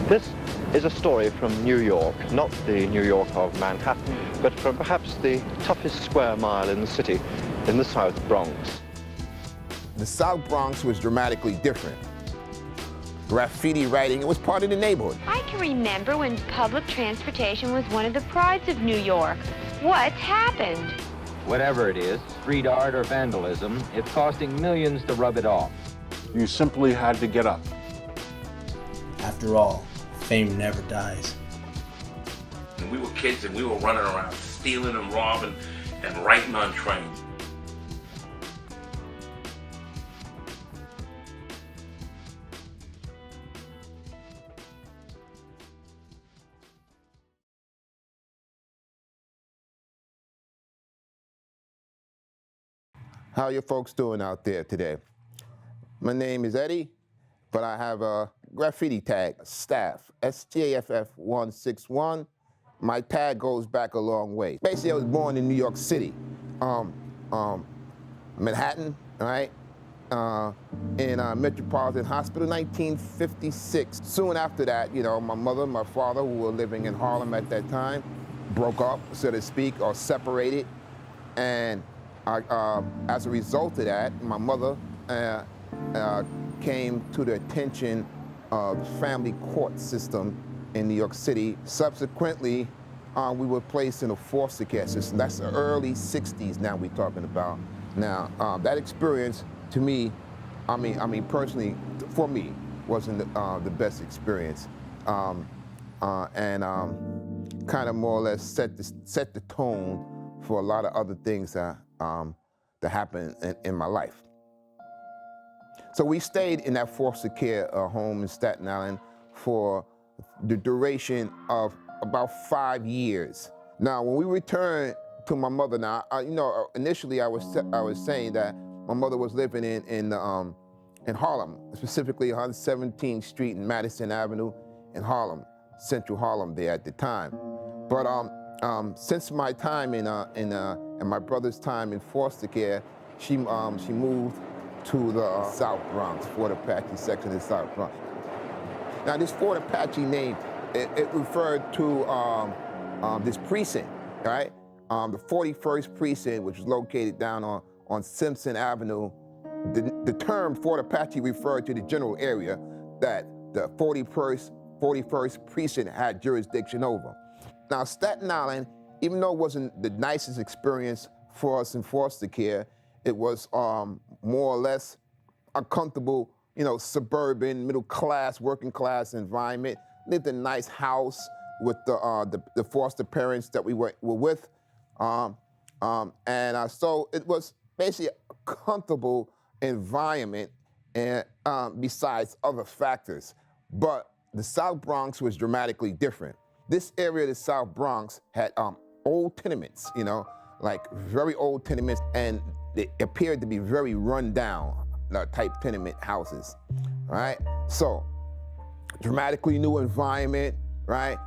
This is a story from New York, not the New York of Manhattan, but from perhaps the toughest square mile in the city, in the South Bronx. The South Bronx was dramatically different. Graffiti writing, it was part of the neighborhood. I can remember when public transportation was one of the prides of New York. What's happened? Whatever it is, street art or vandalism, it's costing millions to rub it off. You simply had to get up. After all, fame never dies. And we were kids and we were running around stealing and robbing and writing on trains. How are you folks doing out there today? My name is Eddie, but I have a graffiti tag, Staff, Staff161. My tag goes back a long way. Basically, I was born in New York City, Manhattan, right? In Metropolitan Hospital, 1956. Soon after that, you know, my mother and my father, who were living in Harlem at that time, broke up, so to speak, or separated. And as a result of that, my mother came to the attention of the family court system in New York City. Subsequently, we were placed in a foster care system. That's the early 60s now we're talking about. Now, that experience, to me, I mean personally, for me, wasn't the best experience. And kind of more or less set the tone for a lot of other things that happened in my life. So we stayed in that foster care home in Staten Island for the duration of about 5 years. Now, when we returned to my mother, now, you know, initially I was saying that my mother was living in Harlem, specifically 117th Street and Madison Avenue in Harlem, Central Harlem there at the time. But since my time in my brother's time in foster care, she moved to the South Bronx, Fort Apache section of the South Bronx. Now this Fort Apache name, it referred to this precinct, right? The 41st precinct, which is located down on Simpson Avenue. The term Fort Apache referred to the general area that the 41st precinct had jurisdiction over. Now, Staten Island, even though it wasn't the nicest experience for us in foster care, it was more or less a comfortable, you know, suburban, middle class, working class environment. Lived in a nice house with the foster parents that we were with. So it was basically a comfortable environment, and besides other factors. But the South Bronx was dramatically different. This area of the South Bronx had old tenements, you know, like very old tenements, and they appeared to be very run down type tenement houses, right? So, dramatically new environment, right?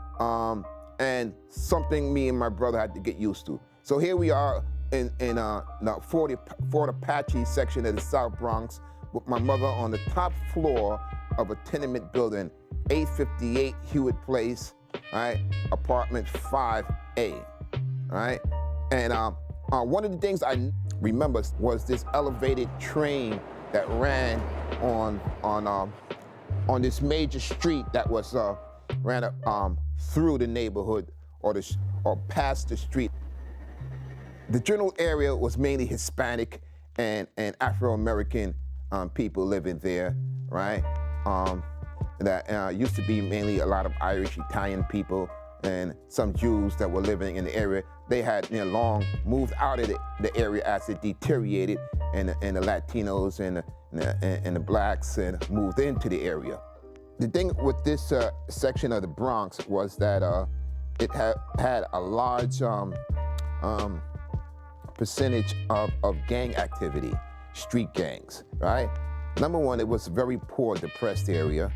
And something me and my brother had to get used to. So here we are in the Fort Apache section of the South Bronx with my mother on the top floor of a tenement building, 858 Hewitt Place, right? Apartment 5A, right? And one of the things I remember was this elevated train that ran on this major street that was ran through the neighborhood or past the street. The general area was mainly Hispanic and Afro-American people living there, right? That used to be mainly a lot of Irish, Italian people, and some Jews that were living in the area. They had long moved out of the area as it deteriorated, and the Latinos and the blacks and moved into the area. The thing with this section of the Bronx was that it had a large percentage of gang activity, street gangs, right? Number one, it was a very poor, depressed area.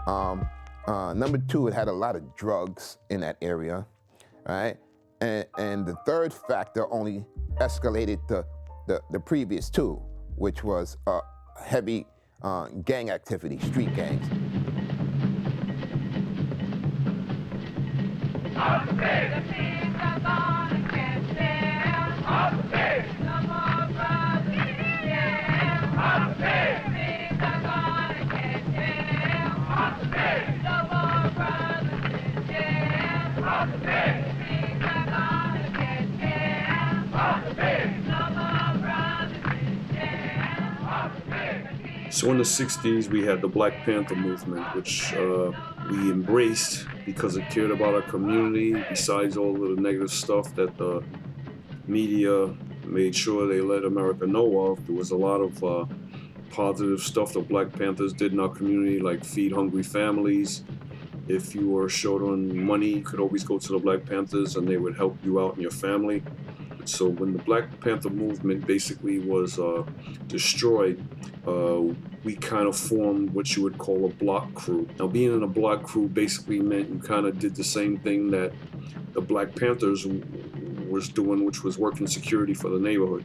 Number two, it had a lot of drugs in that area, right? And the third factor only escalated the previous two, which was heavy gang activity, street gangs. So in the 60s, we had the Black Panther movement, which we embraced because it cared about our community, besides all of the negative stuff that the media made sure they let America know of. There was a lot of positive stuff the Black Panthers did in our community, like feed hungry families. If you were short on money, you could always go to the Black Panthers and they would help you out and your family. So when the Black Panther movement basically was destroyed, we kind of formed what you would call a block crew. Now, being in a block crew basically meant you kind of did the same thing that the Black Panthers was doing, which was working security for the neighborhood.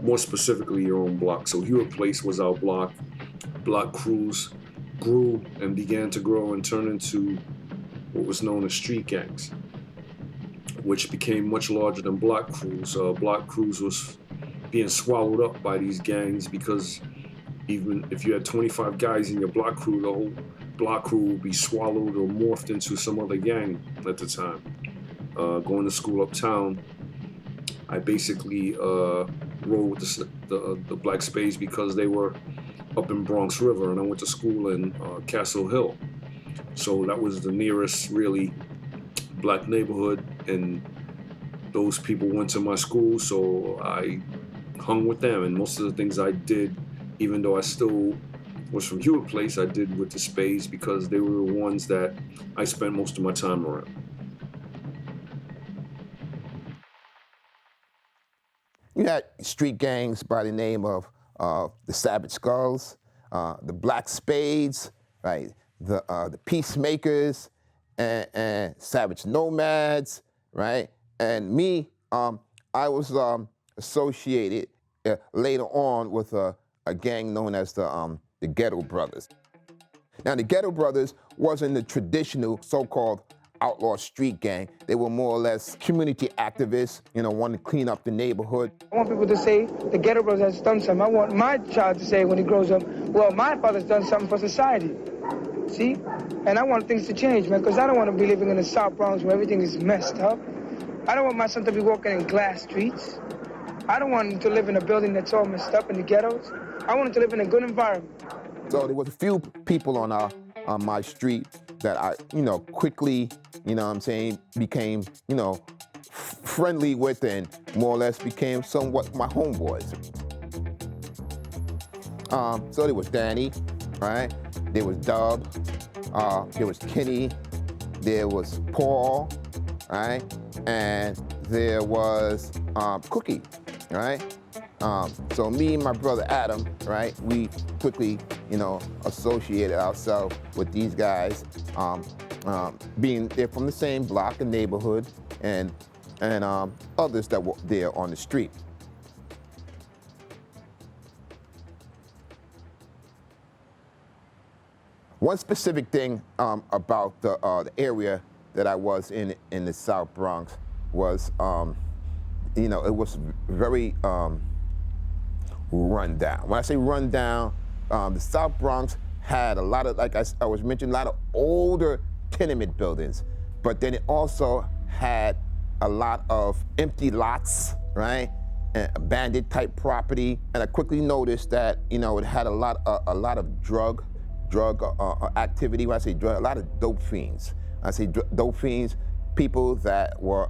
More specifically, your own block. So Hewitt Place was our block. Block crews grew and began to grow and turn into what was known as street gangs, which became much larger than block crews. Block crews was being swallowed up by these gangs because even if you had 25 guys in your block crew, the whole block crew would be swallowed or morphed into some other gang at the time. Going to school uptown, I basically rode with the Black Spades because they were up in Bronx River, and I went to school in Castle Hill. So that was the nearest really black neighborhood, and those people went to my school, so I hung with them. And most of the things I did, even though I still was from Hewitt Place, I did with the Spades because they were the ones that I spent most of my time around. You had street gangs by the name of the Savage Skulls, the Black Spades, right? The Peacemakers, and Savage Nomads, right? And me, I was associated later on with a gang known as the Ghetto Brothers. Now, the Ghetto Brothers wasn't the traditional so-called outlaw street gang. They were more or less community activists, wanting to clean up the neighborhood. I want people to say the Ghetto Brothers has done something. I want my child to say when he grows up, well, my father's done something for society. See? And I want things to change, man, because I don't want to be living in the South Bronx where everything is messed up. I don't want my son to be walking in glass streets. I don't want him to live in a building that's all messed up in the ghettos. I want him to live in a good environment. So there was a few people on my street that I, quickly, became, friendly with and more or less became somewhat my homeboys. So there was Danny, right? There was Dub, there was Kenny, there was Paul, right? And there was Cookie, right? So me and my brother Adam, right? We quickly, associated ourselves with these guys, being they're from the same block and neighborhood, and others that were there on the street. One specific thing about the area that I was in the South Bronx was, it was very run down. When I say run down, the South Bronx had a lot of, like I was mentioning, a lot of older tenement buildings, but then it also had a lot of empty lots, right? And abandoned type property. And I quickly noticed that, it had a lot of drug activity. When I say drug, a lot of dope fiends. I say dope fiends, people that were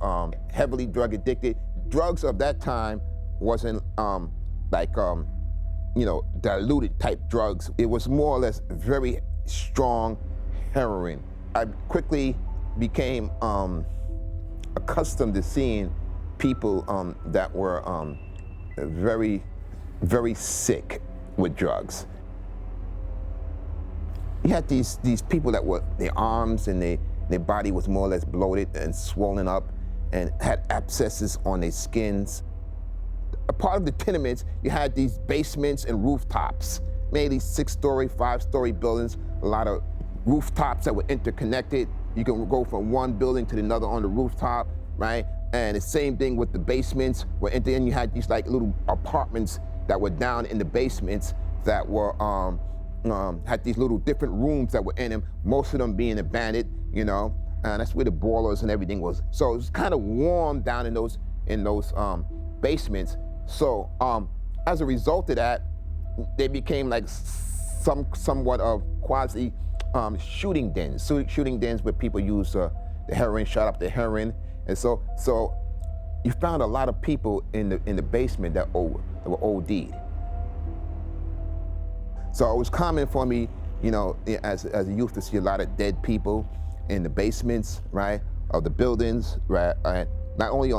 heavily drug addicted. Drugs of that time wasn't diluted type drugs. It was more or less very strong heroin. I quickly became accustomed to seeing people that were very, very sick with drugs. You had these people that were, their arms and their body was more or less bloated and swollen up and had abscesses on their skins. A part of the tenements, you had these basements and rooftops, maybe 6-story, 5-story buildings, a lot of rooftops that were interconnected. You can go from one building to another on the rooftop, right? And the same thing with the basements, where then you had these like little apartments that were down in the basements that were had these little different rooms that were in them, most of them being abandoned, you know, and that's where the boilers and everything was. So it was kind of warm down in those basements. So as a result of that, they became like somewhat of quasi shooting dens where people use the heroin, shot up the heroin, and so you found a lot of people in the basement that were OD'd. So it was common for me, you know, as a youth to see a lot of dead people in the basements, right, of the buildings, right, and not only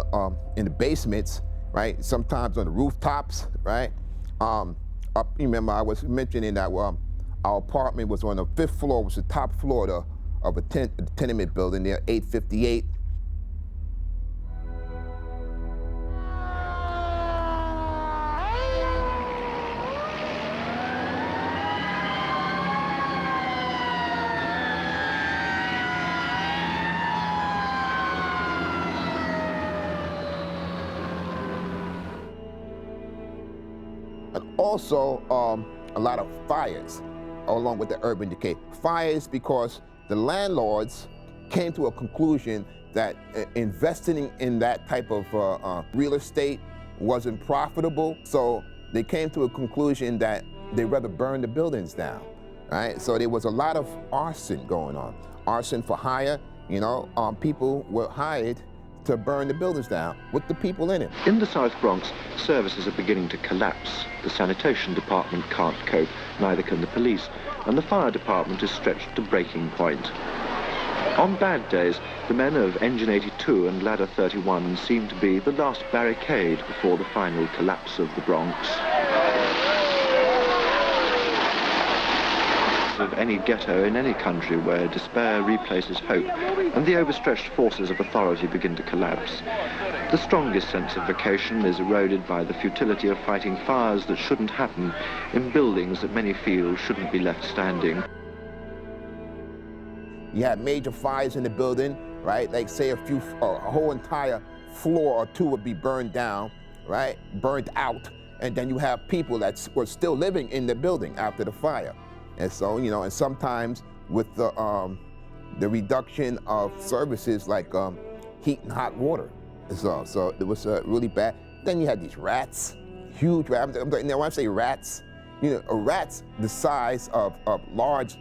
in the basements, right, sometimes on the rooftops, right. Up, remember I was mentioning that our apartment was on the 5th floor, was the top floor of a tenement building there, 858. Also, a lot of fires along with the urban decay. Fires because the landlords came to a conclusion that investing in that type of real estate wasn't profitable. So they came to a conclusion that they'd rather burn the buildings down, right? So there was a lot of arson going on. Arson for hire, you know, people were hired to burn the buildings down with the people in it. In the South Bronx, services are beginning to collapse. The sanitation department can't cope, neither can the police, and the fire department is stretched to breaking point. On bad days, the men of Engine 82 and Ladder 31 seem to be the last barricade before the final collapse of the Bronx. Of any ghetto in any country where despair replaces hope and the overstretched forces of authority begin to collapse. The strongest sense of vocation is eroded by the futility of fighting fires that shouldn't happen in buildings that many feel shouldn't be left standing. You had major fires in the building, right? Like say a whole entire floor or two would be burned down, right? Burned out, and then you have people that were still living in the building after the fire. And so, you know, and sometimes with the reduction of services like heat and hot water, so it was really bad. Then you had these rats, huge rats. Now when I say rats, you know, rats the size of large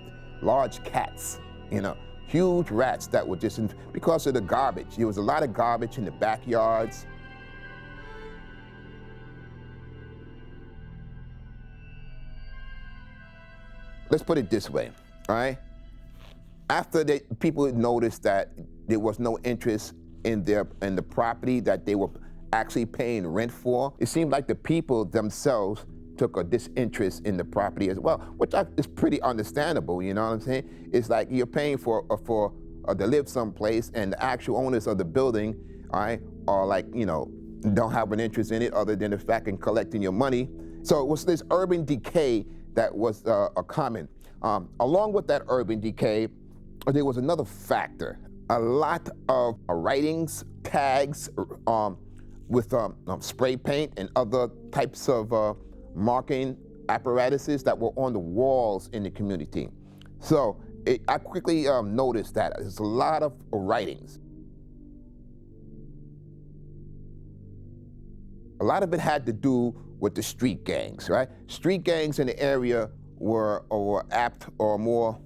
cats, you know, huge rats that were just because of the garbage. There was a lot of garbage in the backyards. Let's put it this way, all right? After people noticed that there was no interest in the property that they were actually paying rent for, it seemed like the people themselves took a disinterest in the property as well, which is pretty understandable, you know what I'm saying? It's like you're paying to live someplace, and the actual owners of the building, all right, are like, you know, don't have an interest in it other than the fact in collecting your money. So it was this urban decay that was a common. Along with that urban decay, there was another factor. A lot of writings, tags with spray paint and other types of marking apparatuses that were on the walls in the community. So I quickly noticed that there's a lot of writings. A lot of it had to do with the street gangs, right? Street gangs in the area were apt or more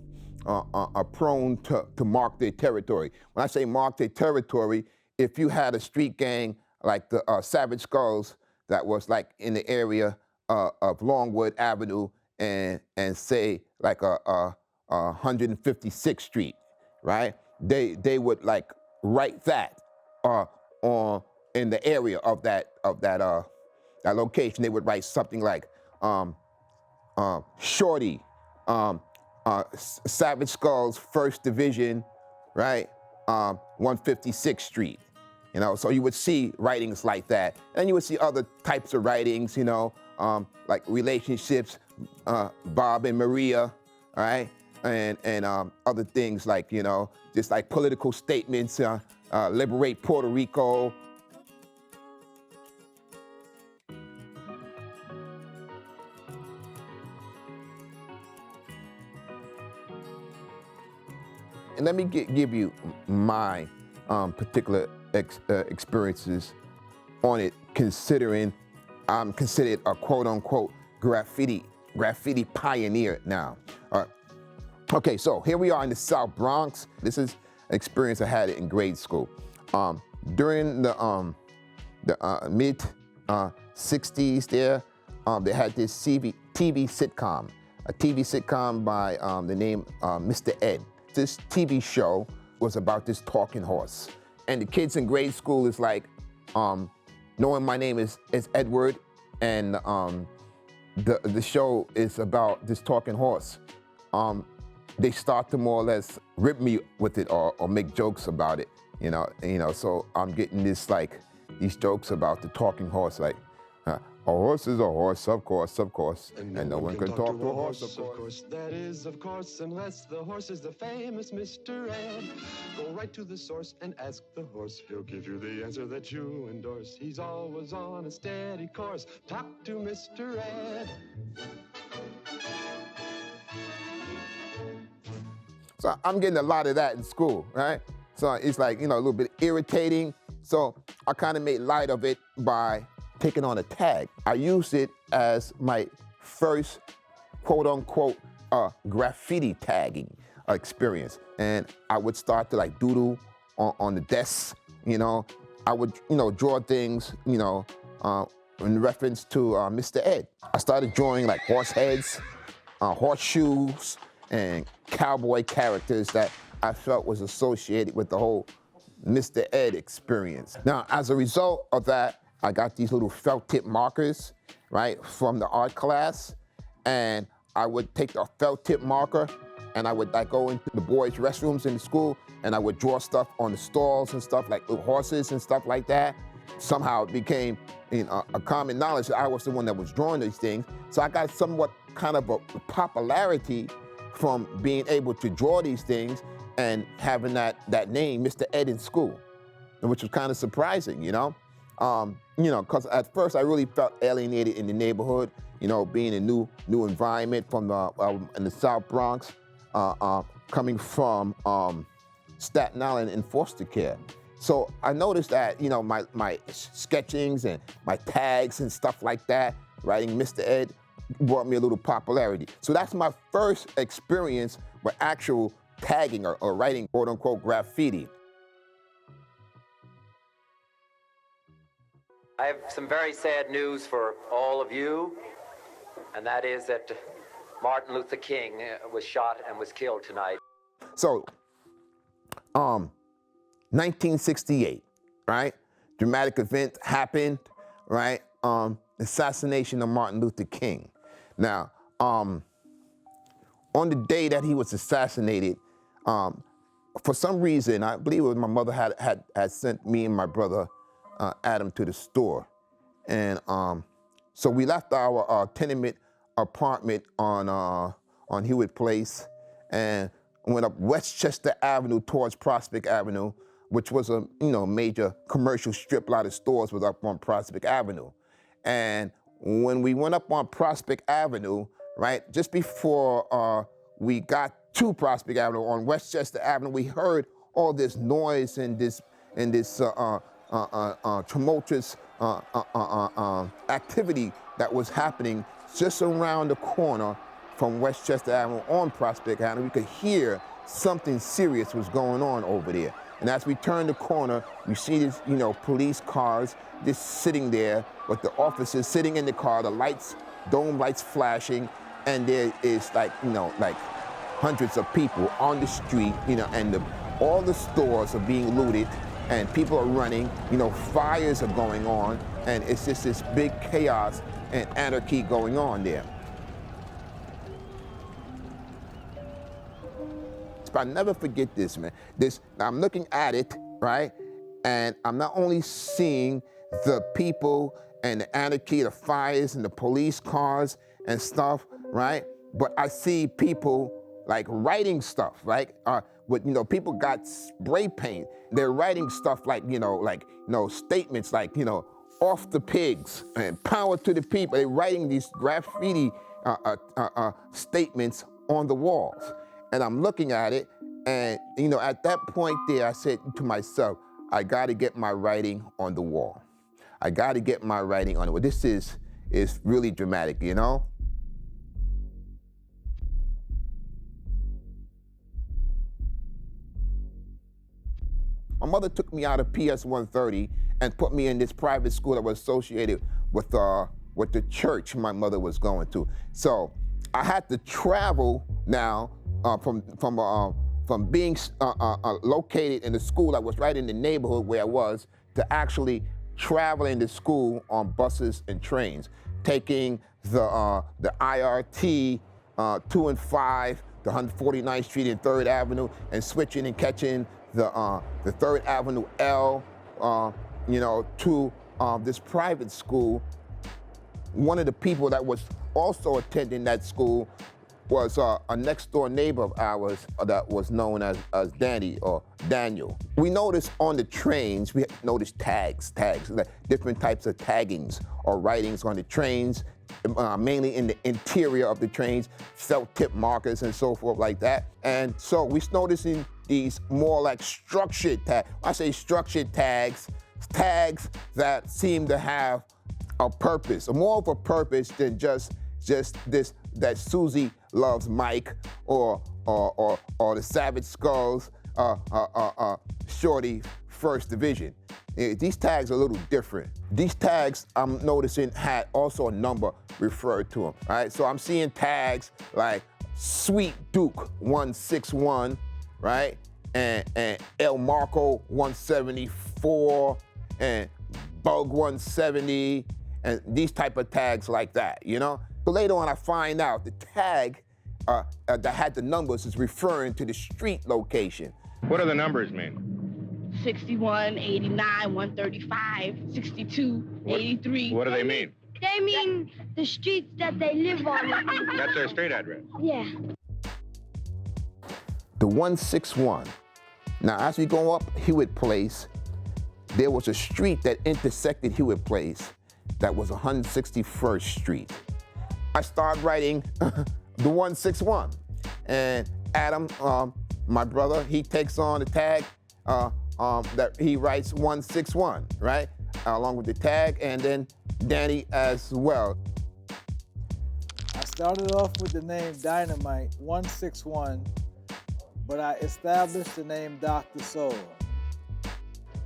are prone to mark their territory. When I say mark their territory, if you had a street gang like the Savage Skulls that was like in the area of Longwood Avenue and say like 156th Street, right? They would like write that on in the area of that location. They would write something like Shorty, Savage Skulls, 1st Division, right? 156th Street, you know. So you would see writings like that, and you would see other types of writings, you know, like relationships, Bob and Maria, all right, and other things like, you know, just like political statements, liberate Puerto Rico. And let me give you my particular experiences on it, considering I'm considered a quote-unquote graffiti pioneer now. Okay, so here we are in the South Bronx. This is an experience I had in grade school. During the mid 60s there, they had this TV sitcom, a TV sitcom by the name Mr. Ed. This TV show was about this talking horse. And the kids in grade school is like, knowing my name is Edward, and the show is about this talking horse. They start to more or less rip me with it or make jokes about it, you know. So I'm getting this like these jokes about the talking horse, like a horse is a horse, of course, and no one can talk to a horse, of course. That is, of course, unless the horse is the famous Mr. Ed. Go right to the source and ask the horse. He'll give you the answer that you endorse. He's always on a steady course. Talk to Mr. Ed. So I'm getting a lot of that in school, right? So it's like, you know, a little bit irritating. So I kind of made light of it by taking on a tag. I used it as my first quote unquote graffiti tagging experience. And I would start to like doodle on the desks, you know. I would, you know, draw things, you know, in reference to Mr. Ed. I started drawing like horse heads, horseshoes, and cowboy characters that I felt was associated with the whole Mr. Ed experience. Now, as a result of that, I got these little felt tip markers, right, from the art class, and I would take the felt tip marker and I would like go into the boys' restrooms in the school and I would draw stuff on the stalls and stuff like little horses and stuff like that. Somehow it became, you know, a common knowledge that I was the one that was drawing these things. So I got somewhat kind of a popularity from being able to draw these things and having that name, Mr. Ed, in school, which was kind of surprising, you know? Because at first I really felt alienated in the neighborhood, you know, being a new environment from in the South Bronx, coming from Staten Island in foster care. So I noticed that, you know, my sketchings and my tags and stuff like that, writing Mr. Ed, brought me a little popularity. So that's my first experience with actual tagging or writing quote unquote graffiti. I have some very sad news for all of you, and that is that Martin Luther King was shot and was killed tonight. So, 1968, right? Dramatic event happened, right? Assassination of Martin Luther King. Now, on the day that he was assassinated, for some reason, I believe it was my mother had sent me and my brother Adam to the store. And so we left our tenement apartment on Hewitt Place and went up Westchester Avenue towards Prospect Avenue, which was a major commercial strip. A lot of stores was up on Prospect Avenue. And when we went up on Prospect Avenue, right, just before we got to Prospect Avenue on Westchester Avenue, we heard all this noise and this tumultuous activity that was happening just around the corner from Westchester Avenue on Prospect Avenue. We could hear something serious was going on over there. And as we turned the corner, we see this, police cars just sitting there with the officers sitting in the car, the lights, dome lights flashing, and there is like hundreds of people on the street, and all the stores are being looted, and people are running, fires are going on, and it's just this big chaos and anarchy going on there. But I'll never forget this, man. I'm looking at it, right? And I'm not only seeing the people and the anarchy, the fires and the police cars and stuff, right? But I see people like writing stuff, right? With, people got spray paint. They're writing stuff like, statements like, off the pigs and power to the people. They're writing these graffiti statements on the walls. And I'm looking at it, and, at that point there, I said to myself, I got to get my writing on the wall. I got to get my writing on the wall. This is really dramatic, My mother took me out of PS 130 and put me in this private school that was associated with the church my mother was going to. So I had to travel now from being located in the school that was right in the neighborhood where I was to actually traveling to school on buses and trains, taking the IRT 2 and 5 to 149th Street and 3rd Avenue and switching and catching the 3rd Avenue L, to this private school. One of the people that was also attending that school was a next door neighbor of ours that was known as Danny or Daniel. We noticed on the trains, we noticed tags, like different types of taggings or writings on the trains, mainly in the interior of the trains, felt tip markers and so forth like that. And so we're noticing these more like structured tags. I say structured tags that seem to have a purpose, more of a purpose than just this, that Susie loves Mike or the Savage Skulls, Shorty First Division. These tags are a little different. These tags, I'm noticing, had also a number referred to them, right? So I'm seeing tags like Sweet Duke 161, right? And El Marco 174, and Bug 170, and these type of tags like that, But later on, I find out the tag that had the numbers is referring to the street location. What do the numbers mean? 61, 89, 135, 62, 83. What do they mean? They mean the streets that they live on. That's their street address? Yeah. The 161. Now, as we go up Hewitt Place, there was a street that intersected Hewitt Place that was 161st Street. I started writing the 161. And Adam, my brother, he takes on the tag that he writes 161, right? Along with the tag, and then Danny as well. I started off with the name Dynamite 161, but I established the name Dr. Soul.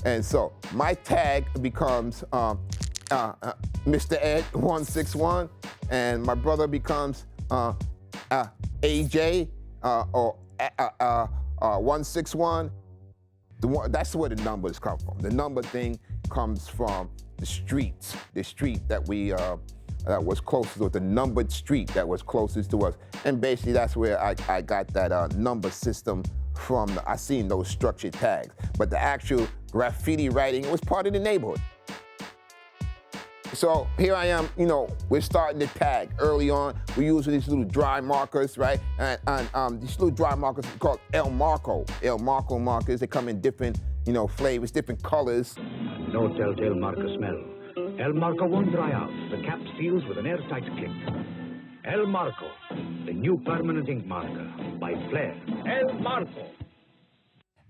And so my tag becomes Mr. Ed 161, and my brother becomes AJ or 161. That's where the numbers come from. The number thing comes from the streets, the street that we that was closest, or the numbered street that was closest to us. And basically that's where I got that number system from. I seen those structured tags, but the actual graffiti writing was part of the neighborhood. So here I am, we're starting to tag early on. We use these little dry markers, right? And these little dry markers are called El Marco markers. They come in different, flavors, different colors. No telltale marker smell. El Marco won't dry out. The cap seals with an airtight click. El Marco, the new permanent ink marker by Flair. El Marco.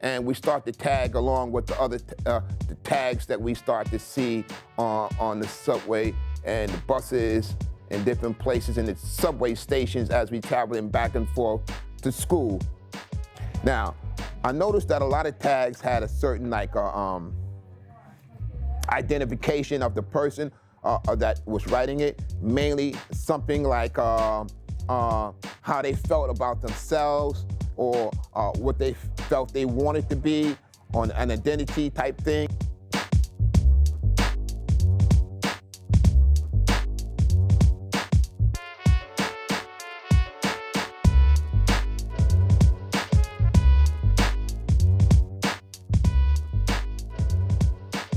And we start to tag along with the other the tags that we start to see on the subway and the buses and different places in the subway stations as we traveling back and forth to school. Now, I noticed that a lot of tags had a certain identification of the person that was writing it, mainly something like how they felt about themselves, or what they felt they wanted to be, on an identity type thing.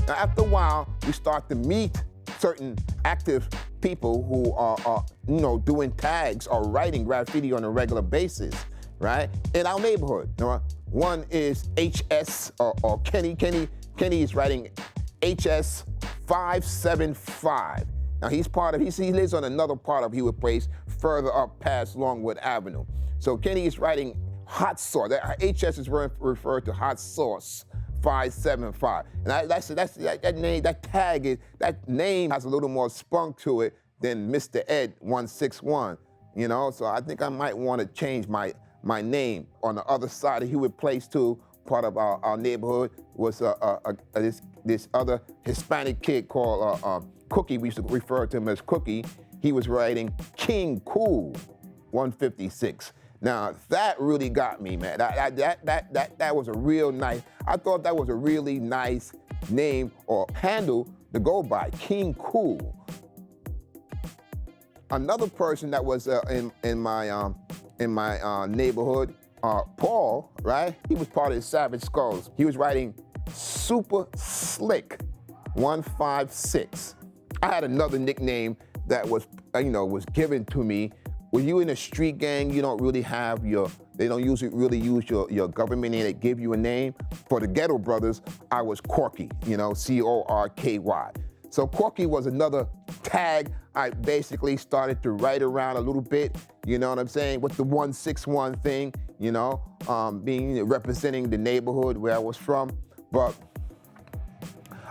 Now, after a while, we start to meet certain active people who are doing tags or writing graffiti on a regular basis. right, in our neighborhood. One is HS, or Kenny. Kenny is writing HS 575. Now he lives on another part of Hewitt Place, further up past Longwood Avenue. So Kenny is writing hot sauce. That HS is referred to hot sauce 575. And that name has a little more spunk to it than Mr. Ed 161. You know, so I think I might want to change my name. On the other side of Hewitt Place too, part of our neighborhood was this other Hispanic kid called Cookie. We used to refer to him as Cookie. He was writing King Cool 156. Now that really got me, man. That was a real nice. I thought that was a really nice name or handle to go by, King Cool. Another person that was in my neighborhood, Paul, right? He was part of the Savage Skulls. He was writing Super Slick 156. I had another nickname that was given to me. When you in a street gang, you don't really have they don't really use your government name. They give you a name. For the Ghetto Brothers, I was Corky, C-O-R-K-Y. So Corky was another tag I basically started to write around a little bit, you know what I'm saying, with the 161 thing, representing the neighborhood where I was from. But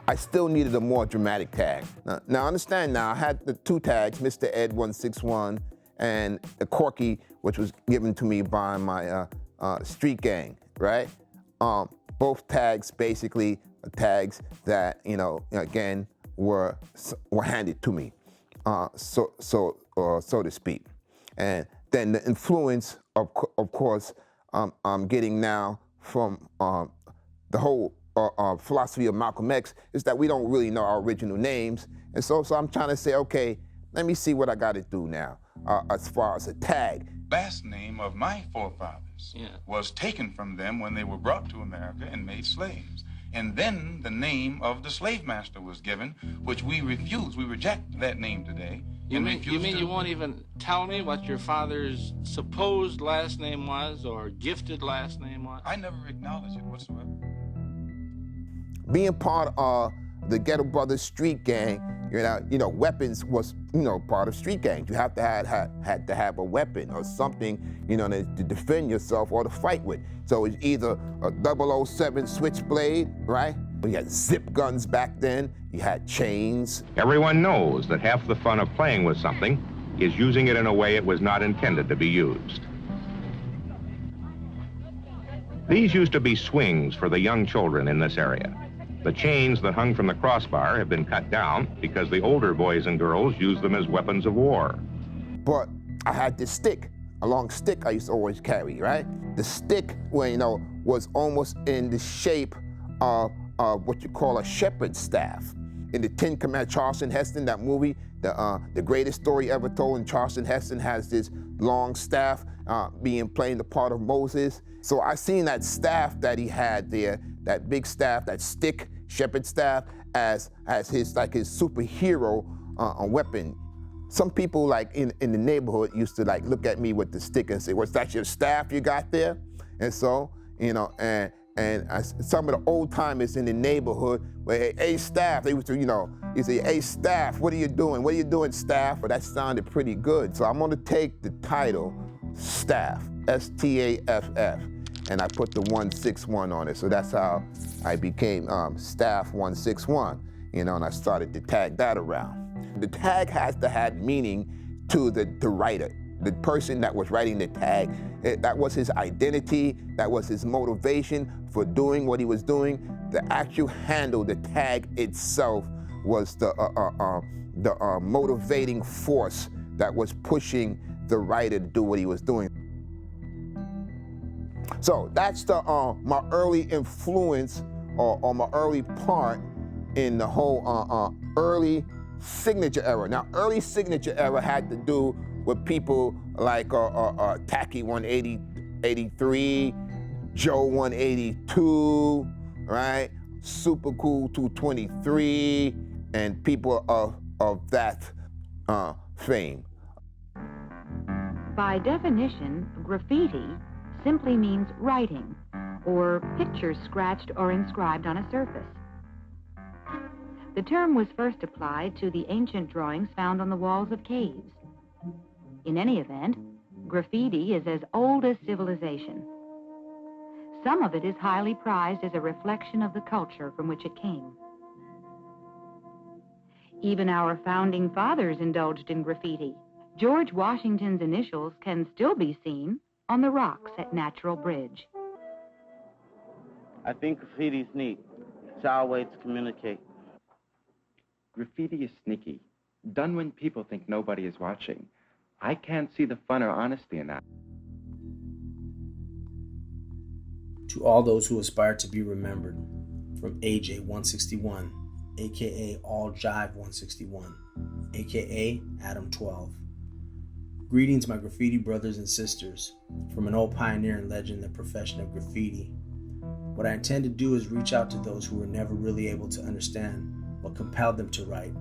I still needed a more dramatic tag. Now understand now, I had the two tags, Mr. Ed 161 and the Corky, which was given to me by my street gang, right? Both tags basically tags that, again, were handed to me, so to speak. And then the influence, of course, I'm getting now from the whole philosophy of Malcolm X is that we don't really know our original names. And so I'm trying to say, okay, let me see what I got to do now as far as a tag. Last name of my forefathers was taken from them when they were brought to America and made slaves. And then the name of the slave master was given, which we refuse. We reject that name today. You mean you won't even tell me what your father's supposed last name was or gifted last name was? I never acknowledge it whatsoever. Being part of the Ghetto Brothers street gang, weapons was, part of street gangs. You have to had to have a weapon or something, to defend yourself or to fight with. So it's either a 007 switchblade, right? You had zip guns back then. You had chains. Everyone knows that half the fun of playing with something is using it in a way it was not intended to be used. These used to be swings for the young children in this area. The chains that hung from the crossbar have been cut down because the older boys and girls use them as weapons of war. But I had this stick, a long stick I used to always carry, right? The stick, was almost in the shape of what you call a shepherd's staff. In the Ten Commandments, Charleston Heston, that movie, the greatest story ever told, and Charleston Heston has this long staff playing the part of Moses. So I seen that staff that he had there, that big staff, that stick, shepherd staff, as his superhero weapon. Some people in the neighborhood used to look at me with the stick and say, "What's that, your staff you got there?" And so, some of the old timers in the neighborhood, hey, staff, they used to, you say, "Hey, staff, what are you doing? What are you doing, staff?" But that sounded pretty good. So I'm gonna take the title Staff, S-T-A-F-F, and I put the 161 on it. So that's how I became Staff 161, and I started to tag that around. The tag has to have meaning to the writer, the person that was writing the tag. That was his identity, that was his motivation for doing what he was doing. The actual handle, the tag itself, was the motivating force that was pushing the writer to do what he was doing. So that's my early influence or my early part in the whole early signature era. Now, early signature era had to do with people like Tacky 183, Joe 182, right? Super Cool 223, and people of that fame. By definition, graffiti simply means writing, or pictures scratched or inscribed on a surface. The term was first applied to the ancient drawings found on the walls of caves. In any event, graffiti is as old as civilization. Some of it is highly prized as a reflection of the culture from which it came. Even our founding fathers indulged in graffiti. George Washington's initials can still be seen on the rocks at Natural Bridge. I think graffiti is neat. It's our way to communicate. Graffiti is sneaky, done when people think nobody is watching. I can't see the fun or honesty in that. To all those who aspire to be remembered, from AJ161, aka All Jive 161, aka Adam 12. Greetings, my graffiti brothers and sisters, from an old pioneer and legend in the profession of graffiti. What I intend to do is reach out to those who were never really able to understand what compelled them to write,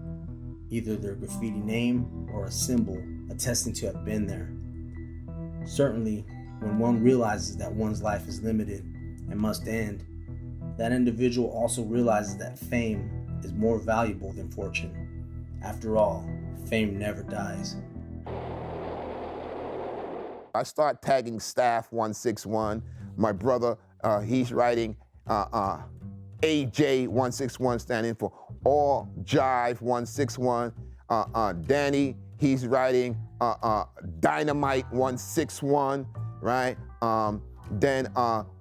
either their graffiti name or a symbol attesting to have been there. Certainly, when one realizes that one's life is limited and must end, that individual also realizes that fame is more valuable than fortune. After all, fame never dies. I start tagging Staff161. My brother, he's writing AJ161, standing for All Jive 161. Danny, he's writing Dynamite 161, right? Then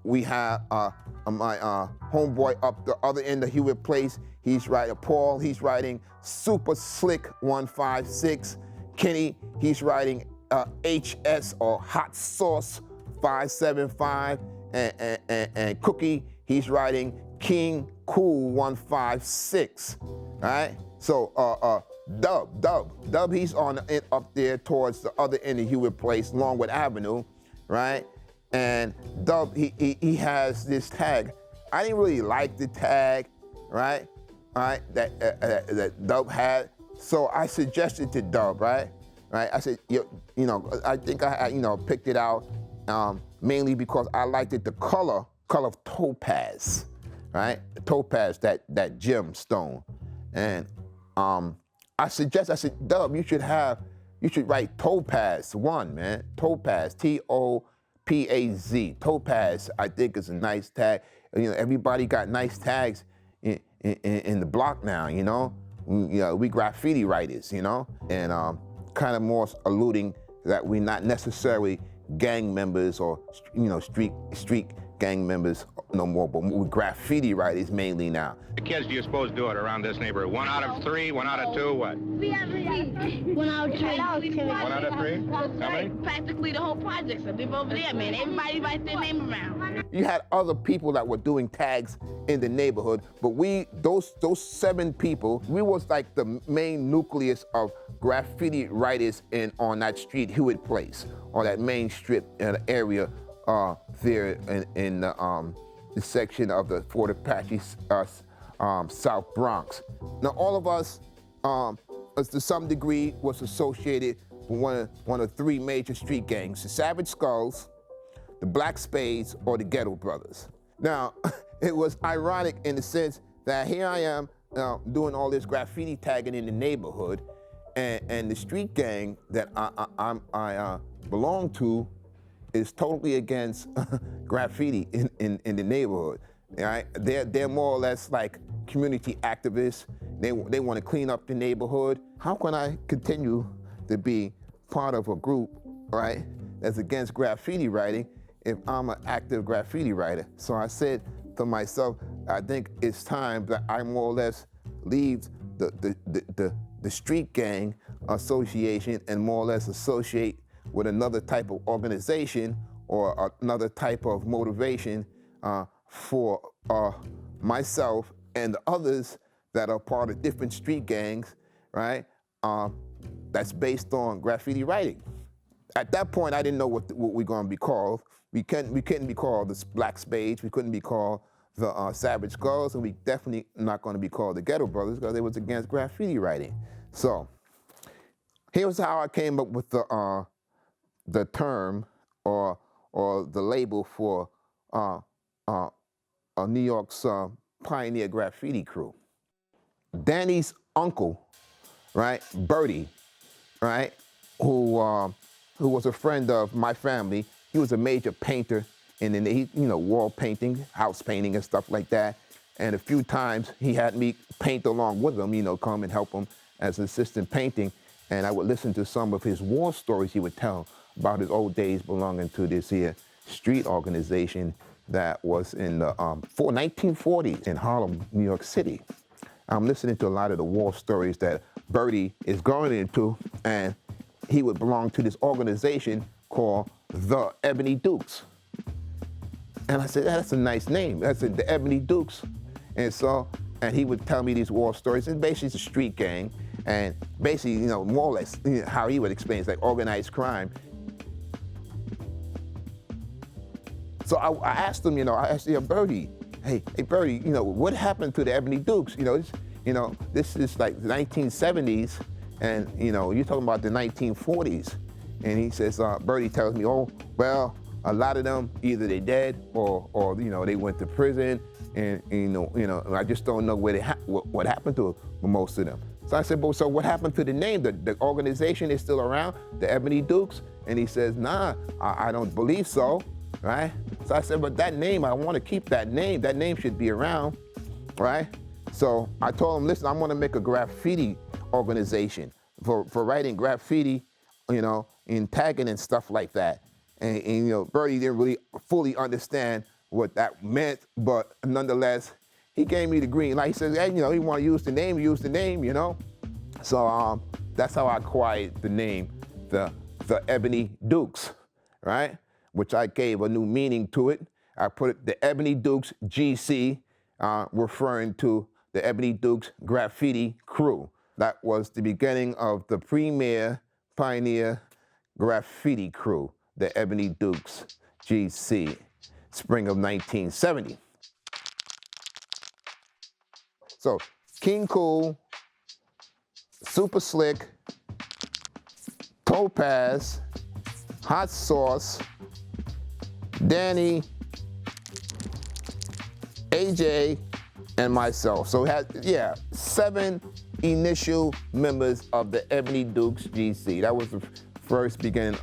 we have my homeboy up the other end of Hewitt Place. He's writing, Paul, he's writing Super Slick 156. Kenny, he's writing HS or Hot Sauce 575. And Cookie, he's writing King Cool 156. All right? So Dub, he's on up there towards the other end of Hewitt Place, Longwood Avenue, right? And Dub, he has this tag. I didn't really like the tag, right? All right, that Dub had. So I suggested to Dub, right? I said, you know, I think I picked it out mainly because I liked it, the color of topaz, right? Topaz, that gemstone. And I said, Dub, you should write Topaz 1, man. Topaz, T-O-P-A-Z. Topaz, I think, is a nice tag. You know, everybody got nice tags in the block now, you know? We graffiti writers, you know? And kind of more alluding that we're not necessarily gang members or, you know, street gang members no more, but we're graffiti writers mainly now. The kids, do you suppose, do it around this neighborhood? 1 out of 3, 1 out of 2, what? We have 1 out of 3. 1 out of 3? How many? Practically the whole project. So live over there, man. Everybody writes their name around. You had other people that were doing tags in the neighborhood, but those 7 people, we was like the main nucleus of graffiti writers on that street, Hewitt Place, or that main strip area there in the section of the Fort Apache South Bronx. Now, all of us, to some degree, was associated with one of 3 major street gangs: the Savage Skulls, the Black Spades, or the Ghetto Brothers. Now, it was ironic in the sense that here I am doing all this graffiti tagging in the neighborhood, and the street gang that I belong to is totally against graffiti in the neighborhood. Right? They're more or less like community activists. They want to clean up the neighborhood. How can I continue to be part of a group, right, that's against graffiti writing if I'm an active graffiti writer? So I said to myself, I think it's time that I more or less leave the street gang association and more or less associate with another type of organization or another type of motivation for myself and the others that are part of different street gangs, right? That's based on graffiti writing. At that point, I didn't know what we're going to be called. We couldn't be called the Black Spades. We couldn't be called the Savage Skulls, and we definitely not going to be called the Ghetto Brothers because they was against graffiti writing. So here's how I came up with the term or or the label for New York's pioneer graffiti crew. Danny's uncle, right, Bertie, right, who was a friend of my family. He was a major painter, and then he, wall painting, house painting, and stuff like that. And a few times he had me paint along with him, come and help him as an assistant painting. And I would listen to some of his war stories he would tell about his old days belonging to this here street organization that was in the 1940s in Harlem, New York City. I'm listening to a lot of the war stories that Bertie is going into, and he would belong to this organization called the Ebony Dukes. And I said, that's a nice name. That's the Ebony Dukes. And he would tell me these war stories. And basically, it's a street gang. And basically, more or less, how he would explain, it's like organized crime. So I asked him, Bertie, hey, Bertie, what happened to the Ebony Dukes? This is like the 1970s, and, you're talking about the 1940s. And he says, Bertie tells me, oh, well, a lot of them, either they dead or they went to prison, and, I just don't know what happened to most of them. So I said, but so what happened to the name? The organization is still around, the Ebony Dukes? And he says, nah, I don't believe so, right? So I said, but that name, I want to keep that name. That name should be around, right? So I told him, listen, I'm going to make a graffiti organization for writing graffiti, in tagging and stuff like that. And Bertie didn't really fully understand what that meant, but nonetheless, he gave me the green light. He says, hey, you want to use the name, So that's how I acquired the name, the Ebony Dukes, right? Which I gave a new meaning to it. I put it, the Ebony Dukes GC, referring to the Ebony Dukes graffiti crew. That was the beginning of the premier pioneer graffiti crew, the Ebony Dukes GC, spring of 1970. So King Cool, Super Slick, Topaz, Hot Sauce, Danny, AJ, and myself. So we had, 7 initial members of the Ebony Dukes GC. That was the first beginning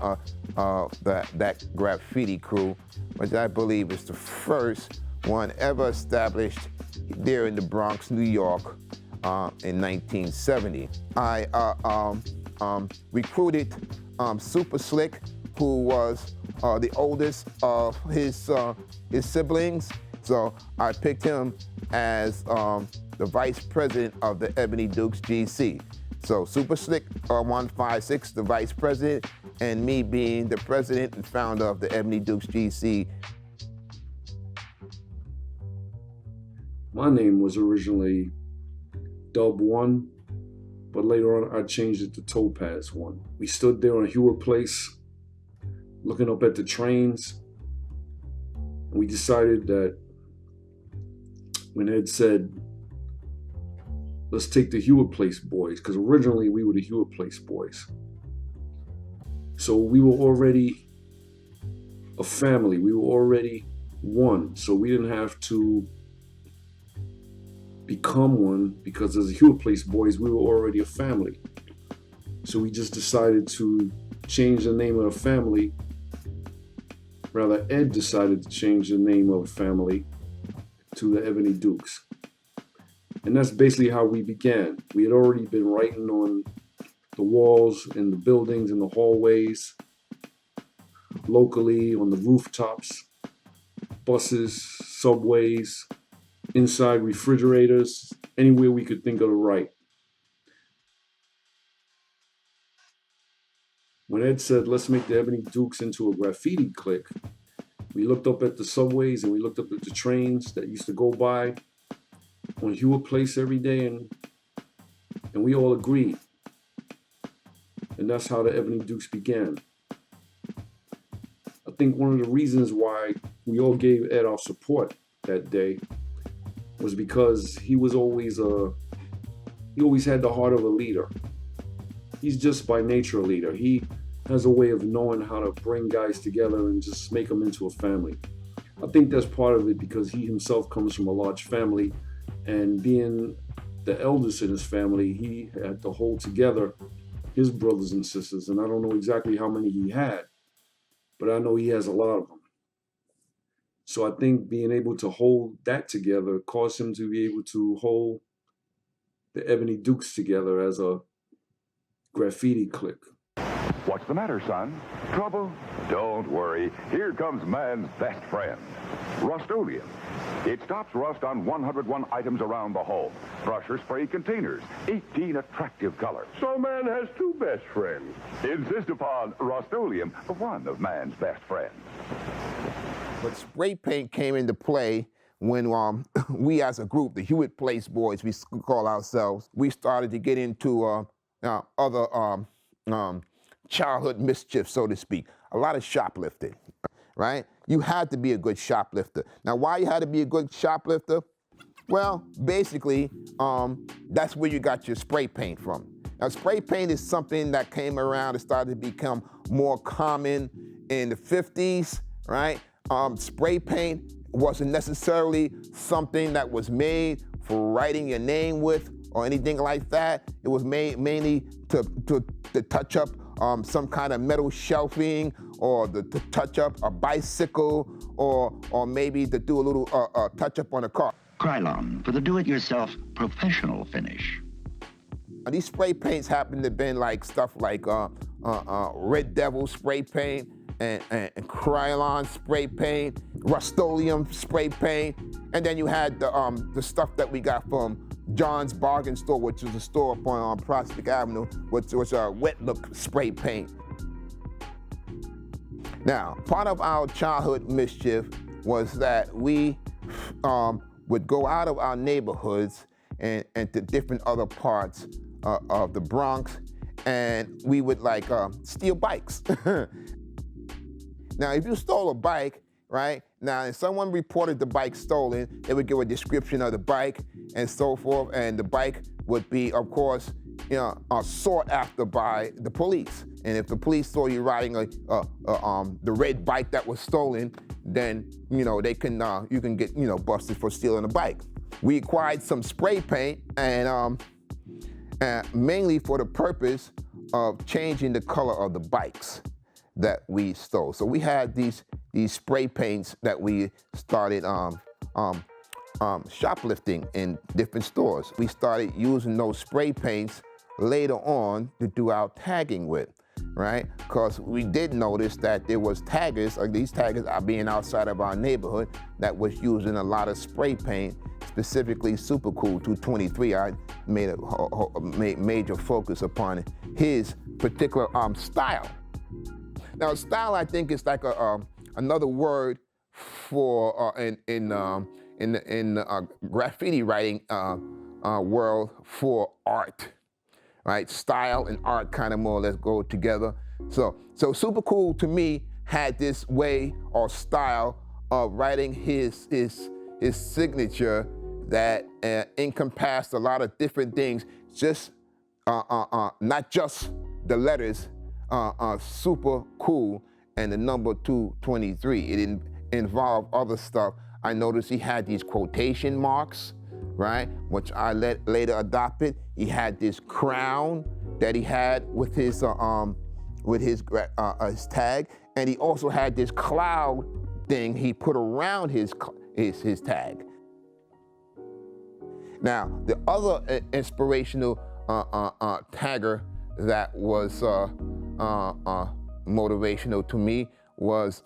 of that graffiti crew, which I believe is the first one ever established there in the Bronx, New York, in 1970. I recruited Super Slick, who was the oldest of his siblings. So I picked him as the vice president of the Ebony Dukes GC. So Super Slick 156, the vice president, and me being the president and founder of the Ebony Dukes GC. My name was originally Dub 1, but later on I changed it to Topaz 1. We stood there on Hewitt Place, looking up at the trains, and we decided that when Ed said, let's take the Hewitt Place boys, because originally we were the Hewitt Place boys. So we were already a family, we were already one, so we didn't have to become one, because as the Hewitt Place boys, we were already a family. So we just decided to change the name of the family. Rather, Ed decided to change the name of the family to the Ebony Dukes. And that's basically how we began. We had already been writing on the walls, in the buildings, in the hallways, locally, on the rooftops, buses, subways, inside refrigerators, anywhere we could think of to write. When Ed said, let's make the Ebony Dukes into a graffiti clique, we looked up at the subways and we looked up at the trains that used to go by on Hewitt Place every day, and we all agreed. And that's how the Ebony Dukes began. I think one of the reasons why we all gave Ed our support that day was because he always had the heart of a leader. He's just by nature a leader. He has a way of knowing how to bring guys together and just make them into a family. I think that's part of it because he himself comes from a large family, and being the eldest in his family, he had to hold together his brothers and sisters, and I don't know exactly how many he had, but I know he has a lot of them. So I think being able to hold that together caused him to be able to hold the Ebony Dukes together as a graffiti clique. What's the matter, son? Trouble? Don't worry. Here comes man's best friend, Rust-Oleum. It stops rust on 101 items around the home. Brush or spray containers, 18 attractive colors. So man has two best friends. Insist upon Rust-Oleum, one of man's best friends. But spray paint came into play when we as a group, the Hewitt Place Boys, we call ourselves, we started to get into other childhood mischief, so to speak. A lot of shoplifting, right? You had to be a good shoplifter. Now, why you had to be a good shoplifter? Well, basically, that's where you got your spray paint from. Now, spray paint is something that came around and started to become more common in the 50s, right? Spray paint wasn't necessarily something that was made for writing your name with or anything like that. It was made mainly to touch up some kind of metal shelving, or to touch up a bicycle, or maybe to do a little touch up on a car. Krylon for the do-it-yourself professional finish. These spray paints happen to have been like stuff like Red Devil spray paint, and Krylon spray paint, Rust-Oleum spray paint, and then you had the stuff that we got from John's Bargain Store, which is a store up on Prospect Avenue, which was a wet look spray paint. Now, part of our childhood mischief was that we would go out of our neighborhoods and to different other parts of the Bronx, and we would like steal bikes. Now, if you stole a bike, right? Now, if someone reported the bike stolen, they would give a description of the bike and so forth, and the bike would be, of course, sought after by the police. And if the police saw you riding the red bike that was stolen, then they can you can get busted for stealing a bike. We acquired some spray paint, and mainly for the purpose of changing the color of the bikes that we stole. So we had these spray paints that we started shoplifting in different stores. We started using those spray paints later on to do our tagging with, right? Because we did notice that there was taggers, or these taggers are being outside of our neighborhood, that was using a lot of spray paint, specifically Super Cool 223. I made a major focus upon his particular style. Now, style, I think, is like another word for in graffiti writing world for art, right? Style and art kind of more or less go together. So Super Cool to me had this way or style of writing his signature that encompassed a lot of different things. Just not just the letters. Super Cool and the number 223. It involved other stuff. I noticed he had these quotation marks, right, which I later adopted. He had this crown that he had with his tag, and he also had this cloud thing he put around his tag. Now, the other inspirational tagger that was motivational to me was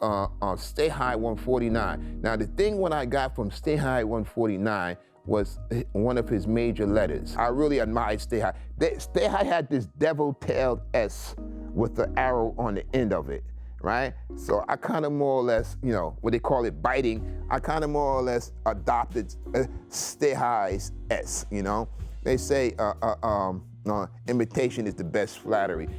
Stay High 149. Now, the thing what I got from Stay High 149 was one of his major letters. I really admired Stay High. Stay High had this devil-tailed S with the arrow on the end of it, right? So I kind of more or less, what they call it biting, I kind of more or less adopted Stay High's S, They say imitation is the best flattery.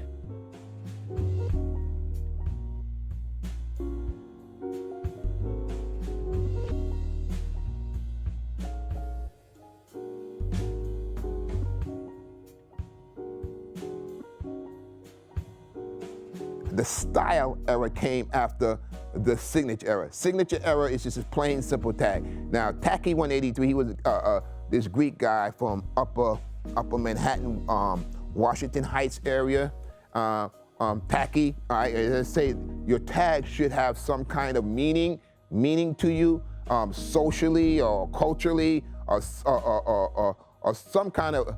the style era came after the signature era. Signature era is just a plain, simple tag. Now, Tacky 183, he was this Greek guy from upper Manhattan, Washington Heights area. Tacky, all right, let's say your tag should have some kind of meaning to you, socially or culturally, or some kind of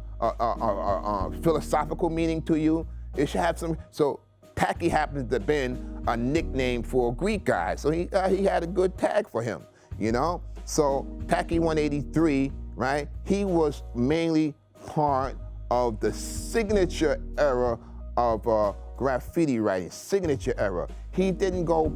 philosophical meaning to you. It should have some. So Tacky happens to have been a nickname for a Greek guy, so he had a good tag for him, you know. So Tacky 183, right? He was mainly part of the signature era of graffiti writing, signature era. He didn't go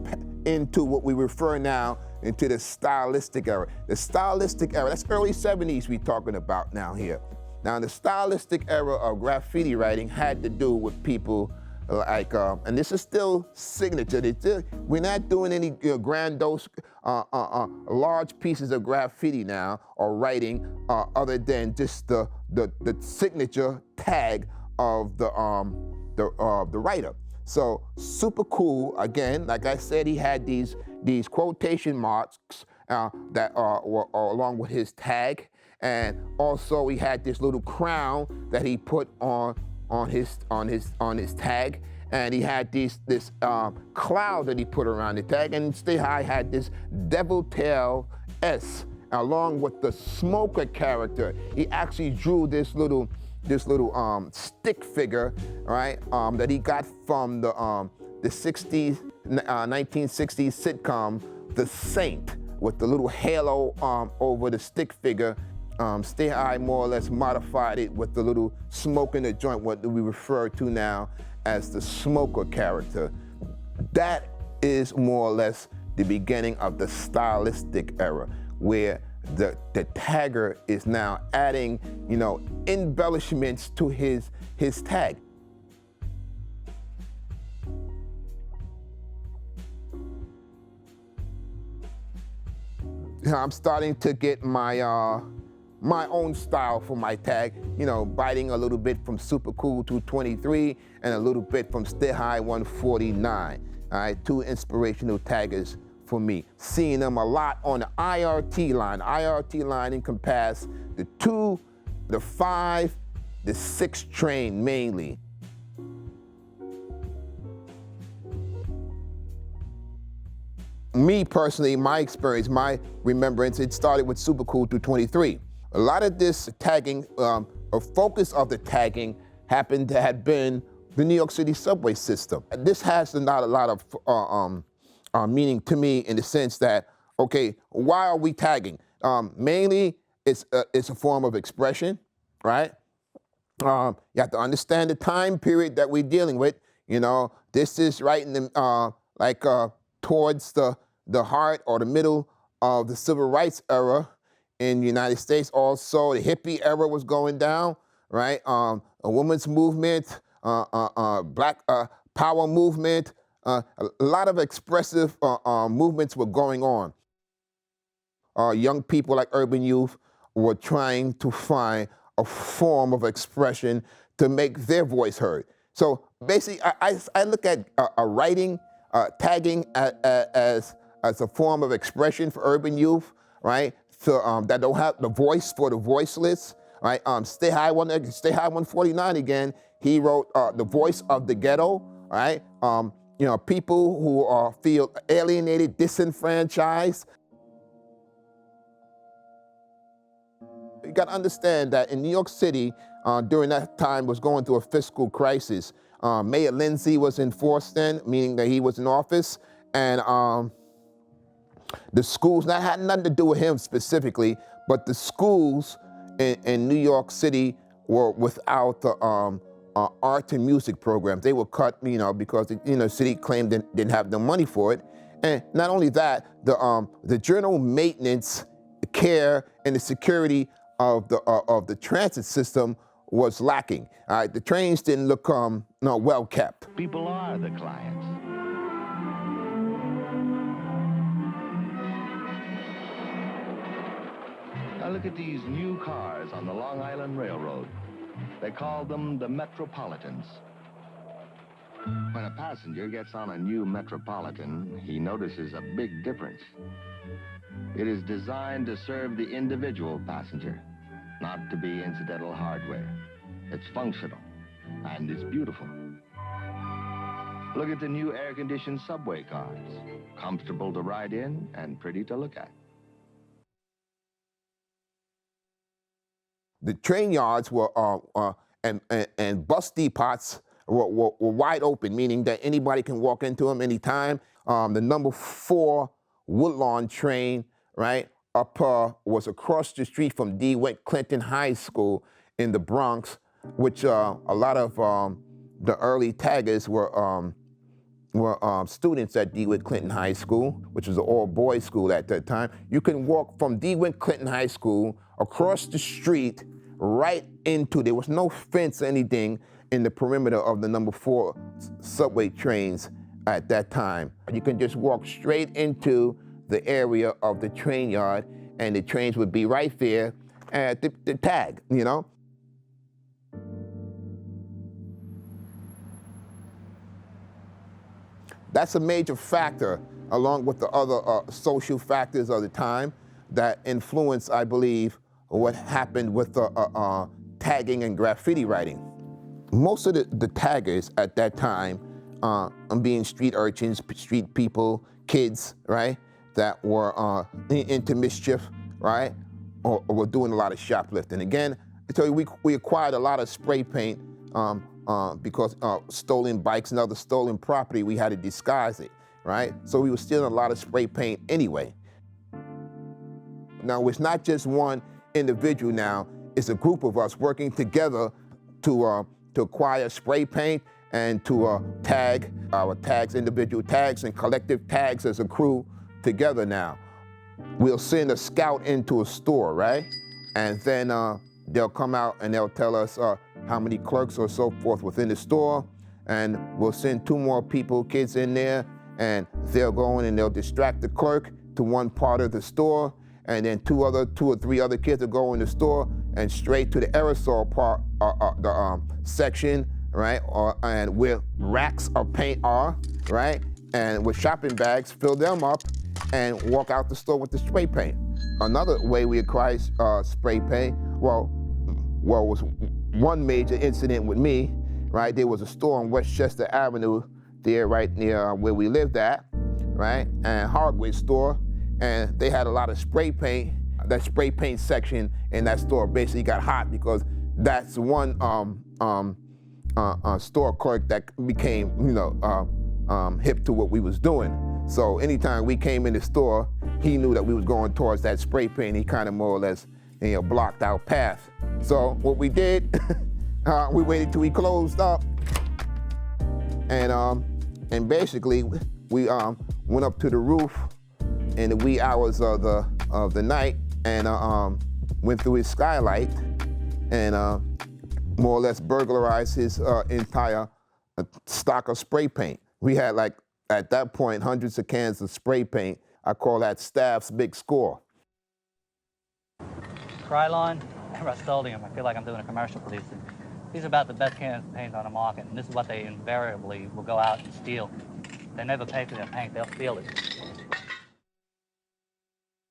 into what we refer now into the stylistic era. The stylistic era, that's early 70s we're talking about now here. Now, the stylistic era of graffiti writing had to do with people like, and this is still signature. We're not doing any grandiose, large pieces of graffiti now or writing other than just the signature tag of the writer. So super cool. Again, like I said, he had these quotation marks that were along with his tag, and also he had this little crown that he put on his tag, and he had this cloud that he put around the tag, and Stay High had this devil tail S along with the smoker character. He actually drew this little stick figure, right, that he got from the 1960s sitcom The Saint, with the little halo over the stick figure. Stay High more or less modified it with the little smoke in the joint, what we refer to now as the smoker character. That is more or less the beginning of the stylistic era, where the tagger is now adding, embellishments to his tag. I'm starting to get my own style for my tag, biting a little bit from Super Cool 223 and a little bit from Stay High 149. All right, two inspirational taggers for me. Seeing them a lot on the IRT line. IRT line encompasses the 2, the 5, the 6 train mainly. Me personally, my experience, my remembrance, it started with Super Cool 223. A lot of this tagging, a focus of the tagging had been the New York City subway system. This has not a lot of meaning to me in the sense that, okay, why are we tagging? Mainly, it's a form of expression, right? You have to understand the time period that we're dealing with. This is right in the, towards the heart or the middle of the civil rights era in the United States. Also, the hippie era was going down, right? A women's movement, black power movement, a lot of expressive movements were going on. Young people like urban youth were trying to find a form of expression to make their voice heard. So basically, I look at writing, tagging as a form of expression for urban youth, right? So, that don't have the voice for the voiceless, right? Stay High 149 again, he wrote The Voice of the Ghetto, right? People who feel alienated, disenfranchised. You got to understand that in New York City, during that time, was going through a fiscal crisis. Mayor Lindsay was enforced then, meaning that he was in office, and the schools, that had nothing to do with him specifically, but the schools in New York City were without the art and music programs. They were cut, because the city claimed they didn't have the money for it. And not only that, the general maintenance, care, and the security of the transit system was lacking. All right, the trains didn't look well kept. People are the clients. Now look at these new cars on the Long Island Railroad. They call them the Metropolitans. When a passenger gets on a new Metropolitan, he notices a big difference. It is designed to serve the individual passenger, not to be incidental hardware. It's functional, and it's beautiful. Look at the new air-conditioned subway cars. Comfortable to ride in and pretty to look at. The train yards were and bus depots were wide open, meaning that anybody can walk into them anytime. The number 4 Woodlawn train, right, was across the street from DeWitt Clinton High School in the Bronx, which a lot of the early taggers were students at DeWitt Clinton High School, which was an all-boys school at that time. You can walk from DeWitt Clinton High School across the street right into, there was no fence or anything in the perimeter of the number 4 subway trains at that time. You can just walk straight into the area of the train yard, and the trains would be right there at the tag, you know? That's a major factor, along with the other social factors of the time, that influence, I believe, what happened with the tagging and graffiti writing. Most of the taggers at that time, being street urchins, street people, kids, right, that were into mischief, right, or were doing a lot of shoplifting. Again, I tell you, we acquired a lot of spray paint because stolen bikes and other stolen property, we had to disguise it, right? So we were stealing a lot of spray paint anyway. Now, it's not just one individual now, it's a group of us working together to acquire spray paint and to tag our tags, individual tags and collective tags as a crew together now. We'll send a scout into a store, right? And then they'll come out and they'll tell us how many clerks or so forth within the store, and we'll send 2 more people, kids in there, and they'll go in and they'll distract the clerk to one part of the store, and then 2 or 3 other kids will go in the store and straight to the aerosol part, the section, right? And where racks of paint are, right? And with shopping bags, fill them up and walk out the store with the spray paint. Another way we acquired spray paint, well, was one major incident with me, right? There was a store on Westchester Avenue there right near where we lived at, right? And hardware store, and they had a lot of spray paint. That spray paint section in that store basically got hot because that's one store clerk that became, hip to what we was doing. So anytime we came in the store, he knew that we was going towards that spray paint. He kind of more or less, blocked our path. So what we did, we waited till he closed up, and basically we went up to the roof in the wee hours of the night and went through his skylight and more or less burglarized his entire stock of spray paint. We had, like, at that point, hundreds of cans of spray paint. I call that Staff's big score. Krylon and Rust-Oleum. I feel like I'm doing a commercial for these things. These are about the best cans of paint on the market, and this is what they invariably will go out and steal. They never pay for their paint, they'll steal it.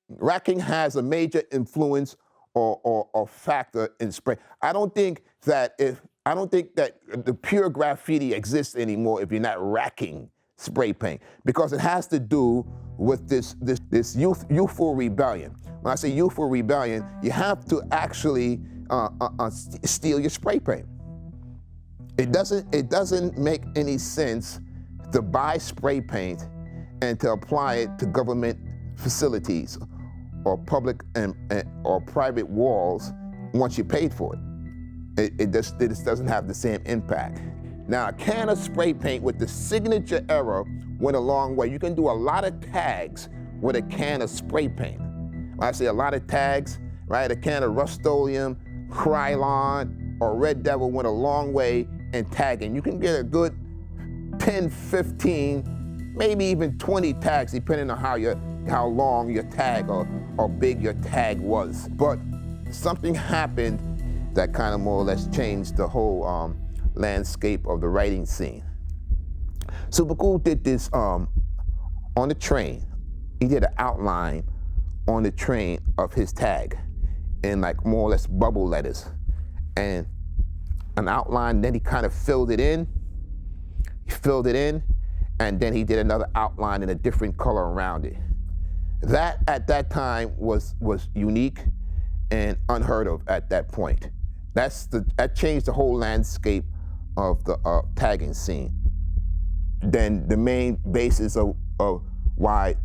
Racking has a major influence or factor in spray. I don't think that the pure graffiti exists anymore if you're not racking spray paint, because it has to do with this youthful rebellion. When I say youthful rebellion, you have to actually steal your spray paint. It doesn't make any sense to buy spray paint and to apply it to government facilities or public or private walls once you paid for it. It just doesn't have the same impact. Now, a can of spray paint with the signature error went a long way. You can do a lot of tags with a can of spray paint. When I say a lot of tags, right? A can of Rust-Oleum, Krylon, or Red Devil went a long way in tagging. You can get a good 10, 15, maybe even 20 tags, depending on how long your tag or big your tag was. But something happened that kind of more or less changed the whole landscape of the writing scene. Super Cool did this on the train. He did an outline on the train of his tag in like more or less bubble letters. And an outline, then he kind of filled it in. He filled it in, and then he did another outline in a different color around it. That, at that time, was unique and unheard of at that point. That changed the whole landscape of the tagging scene. Then the main basis of why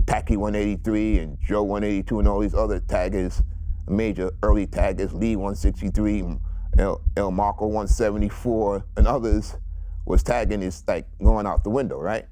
Tacky 183 and Joe 182 and all these other taggers, major early taggers, Lee 163, El Marco 174, and others, was tagging is like going out the window, right?